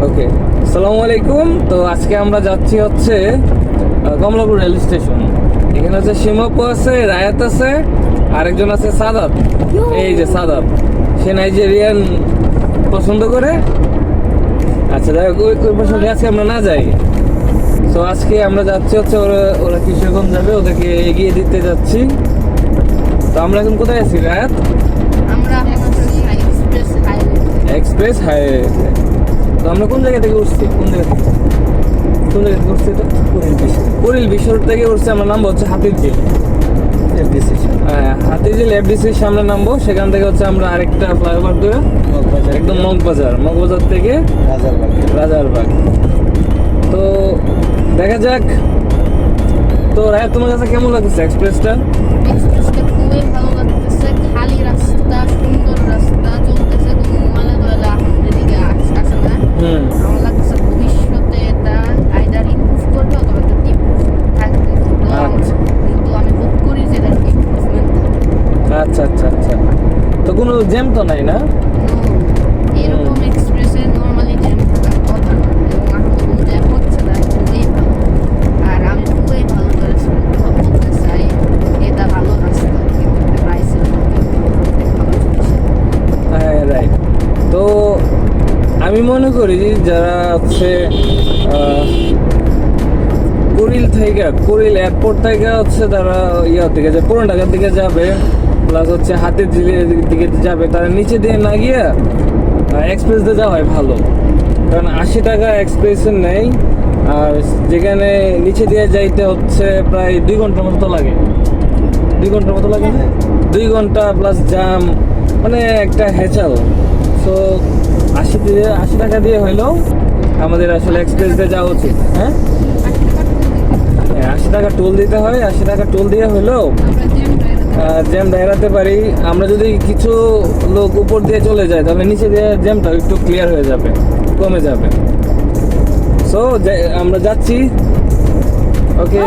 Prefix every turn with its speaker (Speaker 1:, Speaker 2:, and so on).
Speaker 1: ওকে, আসসালামু আলাইকুম। তো আজকে আমরা যাচ্ছি হচ্ছে কমলাপুর রেল স্টেশন। এখানে হচ্ছে সীমাপু আছে, রায়াত আছে, আরেকজন আছে সাদাত। এই যে সাদাত, সে নাইজেরিয়ান পছন্দ করে। আচ্ছা, যাই হোক, ওই পছন্দে আজকে আমরা না যাই। তো আজকে আমরা যাচ্ছি হচ্ছে ওরা কিশোরগঞ্জ যাবে, ওদেরকে এগিয়ে দিতে যাচ্ছি। তো আমরা এখন কোথায় আছি রায়াত?
Speaker 2: আমরা
Speaker 1: এক্সপ্রেস হাইওয়ে। তো আমরা কোন জায়গা থেকে উঠছি? কোন জায়গা থেকে উঠছি? তো কুড়িল বিশ্বর থেকে উঠছি। আমরা নামবো হচ্ছে হাতিরঝিল এফডিসি। হ্যাঁ, হাতিরঝিল এফডিসির সামনে নামবো। সেখান থেকে হচ্ছে আমরা আরেকটা ফ্লাইওভার ধরে একদম মগবাজার থেকে রাজারবাগ। তো দেখা যাক। তো রায়, তোমার কাছে কেমন লাগছে এক্সপ্রেসটা?
Speaker 2: খুবই ভালো লাগতেছে। খালি রাস্তা, সুন্দর রাস্তা, চলতেছে কোনো ময়লা টয়লা আমাদের দিকে আসে না। আমার লাগতেছে ভবিষ্যতে এটা আইদার ইমপ্রুভ করবে অথবা একটা ইমপ্রুভ থাকবে। কিন্তু আমি বুক করি যে এটা ইমপ্রুভমেন্ট।
Speaker 1: আচ্ছা। তো কোনো জ্যাম তো নাই না?
Speaker 2: এরকম এক্সপ্রেসে নর্মালি জ্যাম থাকার কথা না, এবং এখন কোনো জ্যাম হচ্ছে না, খুবই ভালো। আর আমি খুবই ভালো করে বলতে চাই, এটা ভালো রাস্তা, কিন্তু প্রাইসের ভালো জিনিস।
Speaker 1: হ্যাঁ, রাইট। তো আমি মনে করি যারা হচ্ছে কুড়িল এয়ারপোর্ট থেকে হচ্ছে তারা দিকে যে পুরান ঢাকার দিকে যাবে, প্লাস হচ্ছে হাতিরঝিলের দিকে যাবে, তারা নিচে দিয়ে না গিয়ে এক্সপ্রেস দিয়ে যাওয়াই ভালো। কারণ 80 টাকা এক্সপ্রেসের নেই, আর যেখানে নিচে দিয়ে যাইতে হচ্ছে প্রায় 2 ঘন্টার মতো লাগে। 2 ঘন্টা প্লাস জ্যাম, মানে একটা হ্যাচাল। সো 80 টাকা দিয়ে হইলেও আমাদের আসলে এক্সপ্রেস দিয়ে যাওয়া উচিত। হ্যাঁ, 80 টাকা টোল দিতে হয়। 80 টাকা টোল দিয়ে হলেও জ্যাম এড়াতে পারি। আমরা যদি কিছু লোক উপর দিয়ে চলে যায়, তাহলে নিচে দিয়ে জ্যামটা একটু ক্লিয়ার হয়ে যাবে, কমে যাবে। সো আমরা যাচ্ছি। ওকে।